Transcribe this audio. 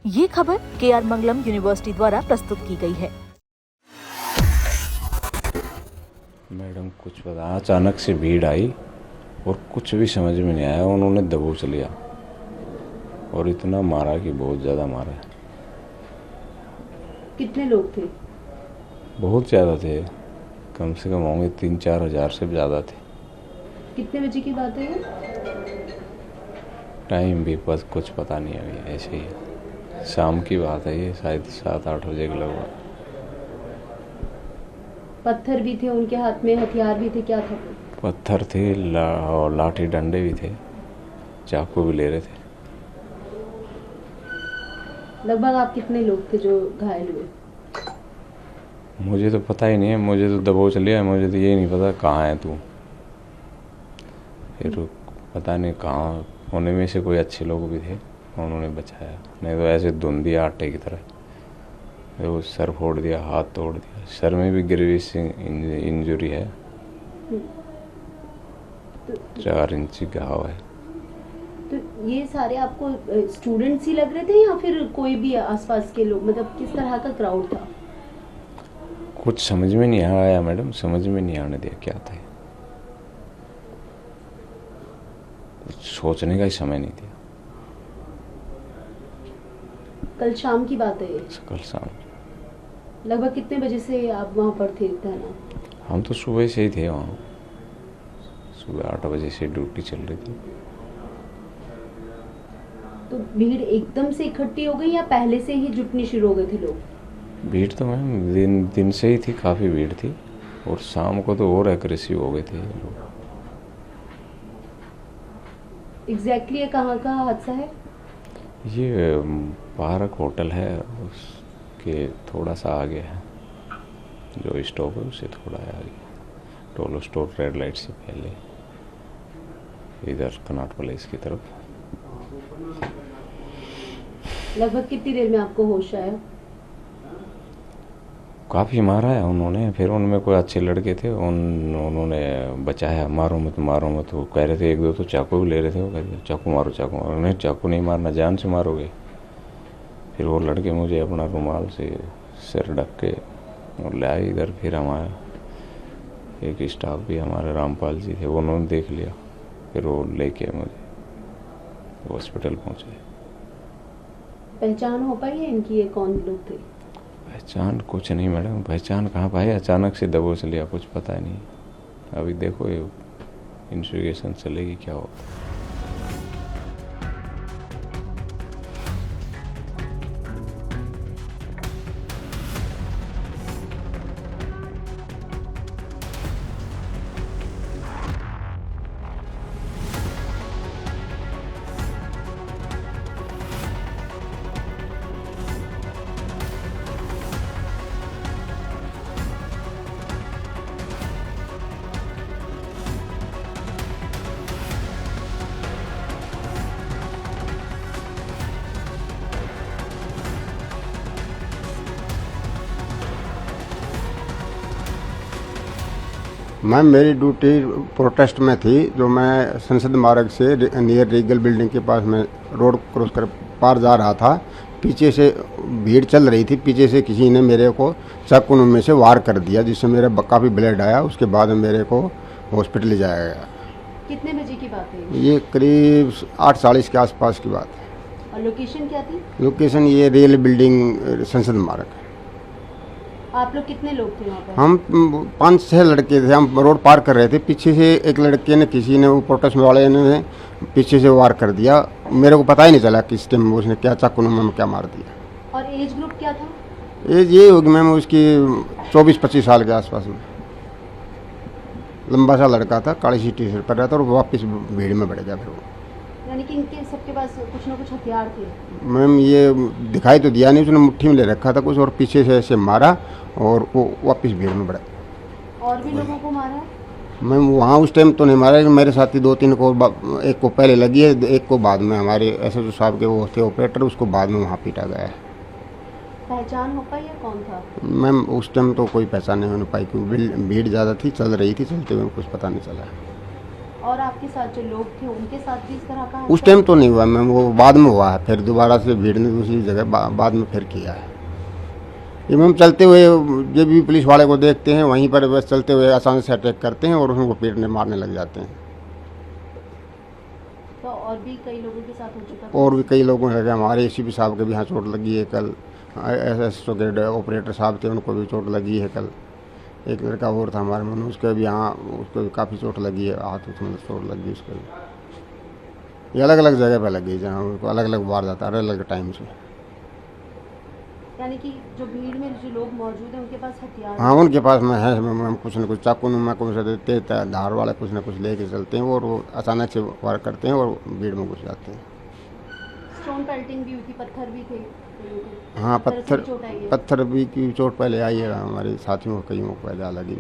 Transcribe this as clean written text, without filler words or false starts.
ये खबर KR मंगलम university द्वारा प्रस्तुत की गई है। मैडम कुछ पता, अचानक से भीड़ आई और कुछ भी समझ में नहीं आया। उन्होंने दबोच लिया और इतना मारा कि बहुत ज़्यादा मारा है। कितने लोग थे? बहुत ज़्यादा थे, कम से कम होंगे 3-4 हज़ार से ज़्यादा थे। कितने बजे की बात है ये? टाइम भी बस कुछ पता नहीं अभी, ऐसे ही है। शाम की बात है ये, शायद 7-8 बजे के लगभग। पत्थर भी थे उनके हाथ में, हथियार भी थे, क्या था वो? पत्थर थे और लाठी डंडे भी थे, चाकू भी ले रहे थे। लगभग आप कितने लोग थे जो घायल हुए? मुझे तो पता ही नहीं है, मुझे तो दबोच लिया है। मुझे तो यही नहीं पता कहाँ है तू। फिर पता नहीं कहाँ, होने में से कोई अच्छे लोग भी थे, उन्होंने बचाया। नहीं तो ऐसे धुंधिया आटे की तरह वो सर फोड़ दिया, हाथ तोड़ दिया। सर में भी ग्रेविस इंजरी है, 4 इंची घाव है। तो ये सारे आपको स्टूडेंट्स ही लग रहे थे या फिर कोई भी आसपास के लोग? मतलब किस तरह का क्राउड था? कुछ समझ में नहीं आया मैडम, समझ में नहीं आने दिया क्या था। कुछ सोचने का ही समय नहीं दिया। कल शाम की बात है ये? कल शाम। लगभग कितने बजे से आप वहाँ पर थे तैनात? हम तो सुबह से ही थे वहाँ, सुबह 8 बजे से ड्यूटी चल रही थी। तो भीड़ एकदम से इकट्ठी हो गई या पहले से ही जुटनी शुरू हो गए थे लोग? भीड़ तो मैम दिन से ही थी, काफ़ी भीड़ थी। और शाम को तो और एग्रेसिव हो गए थे लोग। एग्जैक्टली ये कहाँ का हादसा है? ये पार्क होटल है, उसके थोड़ा सा आगे है। जो स्टॉप है उससे थोड़ा आगे, टोलो स्टोर रेड लाइट से पहले, इधर कनॉट प्लेस की तरफ। लगभग कितनी देर में आपको होश आया? काफ़ी मारा है उन्होंने। फिर उनमें कोई अच्छे लड़के थे, उन्होंने बचाया। मारो मत मारो मत, वो कह रहे थे। 1-2 तो चाकू भी ले रहे थे। वो कह रहे थे चाकू मारो चाकू मारो। नहीं, चाकू नहीं मारना, जान से मारोगे। फिर वो लड़के मुझे अपना रुमाल से सिर ढक के और ले आए इधर। फिर हमारा एक स्टाफ भी, हमारे रामपाल जी थे, वो उन्होंने देख लिया। फिर वो लेके मुझे हॉस्पिटल पहुँचे। पहचान हो पाई है इनकी, ये कौन लोग थे? पहचान कुछ नहीं मैडम, पहचान कहाँ पाई, अचानक से दबोच लिया, कुछ पता नहीं। अभी देखो ये इन्वेस्टिगेशन चलेगी क्या होता है। मैम मेरी ड्यूटी प्रोटेस्ट में थी। जो मैं संसद मार्ग से नियर रीगल बिल्डिंग के पास में रोड क्रॉस कर पार जा रहा था। पीछे से भीड़ चल रही थी, पीछे से किसी ने मेरे को चाकू में से वार कर दिया, जिससे मेरे काफ़ी ब्लड आया। उसके बाद मेरे को हॉस्पिटल ले जाया गया। कितने बजे की बात है? ये करीब 8:40 के आसपास की बात है। और लोकेशन क्या थी? लोकेशन ये रेल बिल्डिंग संसद मार्ग। आप लोग कितने लोग थे वहाँ पर? हम 5-6 लड़के थे। हम रोड पार कर रहे थे, पीछे से एक लड़के ने, किसी ने, वो प्रोटेस्ट वाले ने पीछे से वार कर दिया। मेरे को पता ही नहीं चला किस टाइम उसने क्या चाकू में क्या मार दिया। और एज ग्रुप क्या था? एज ये होगी मैम उसकी 24-25 साल के आसपास में। लंबा सा लड़का था, काली सी टी शर्ट पर रहता, और वापस भीड़ में बढ़ गया। फिर वो, यानी कि इनके सबके पास कुछ ना कुछ हथियार थे? मैम ये दिखाई तो दिया नहीं, उसने मुट्ठी में ले रखा था कुछ, और पीछे से ऐसे मारा और वो वापस भीड़ में बढ़ा। और भी लोगों को मारा है? मैम वहाँ उस टाइम तो नहीं मारा, लेकिन मेरे साथी 2-3 को, एक को पहले लगी है, एक को बाद में। हमारे एसएचओ साहब के वो थे ऑपरेटर, उसको बाद में वहाँ पीटा गया है। पहचान हो पाई है कौन था? मैम उस टाइम तो कोई पहचान नहीं हो पाई, क्योंकि भीड़ ज़्यादा थी, चल रही थी, चलते हुए कुछ पता नहीं चला। और आपके साथ जो लोग थे उनके साथ भी इस तरह का उस टाइम तो नहीं हुआ मैम, वो बाद में हुआ है, फिर दोबारा से भीड़ ने दूसरी जगह बाद में फिर किया है। ये मैम चलते हुए जब भी पुलिस वाले को देखते हैं वहीं पर बस चलते हुए आसानी से अटैक करते हैं और उनको पीटने मारने लग जाते हैं। तो और भी कई लोगों के साथ हो चुका था? और भी कई लोगों ने, हमारे एसीपी साहब के भी यहाँ चोट लगी है कल, एसएसओ के ऑपरेटर साहब थे उनको भी चोट लगी है कल, एक लड़का और था हमारे मन, उसके भी यहाँ उसको भी काफ़ी चोट लगी है, हाथ उसमें चोट लगी उसको भी। ये अलग अलग जगह पर लगी जहाँ उनको अलग अलग वार जाता है अलग अलग टाइम से। यानी कि जो भीड़ में जो लोग मौजूद हैं उनके पास हथियार? हाँ उनके पास में है, हम कुछ न कुछ चाकू नुमा कुछ देते धार वाला कुछ न कुछ लेके चलते हैं और वो अचानक से वार करते हैं और भीड़ में घुस जाते हैं। स्टोन पेल्टिंग भी हुई थी, पत्थर भी थे? हाँ तरह से भी चोट आई है? पत्थर भी की चोट पहले आई है, हमारे साथियों को कईयों को पहले लगी।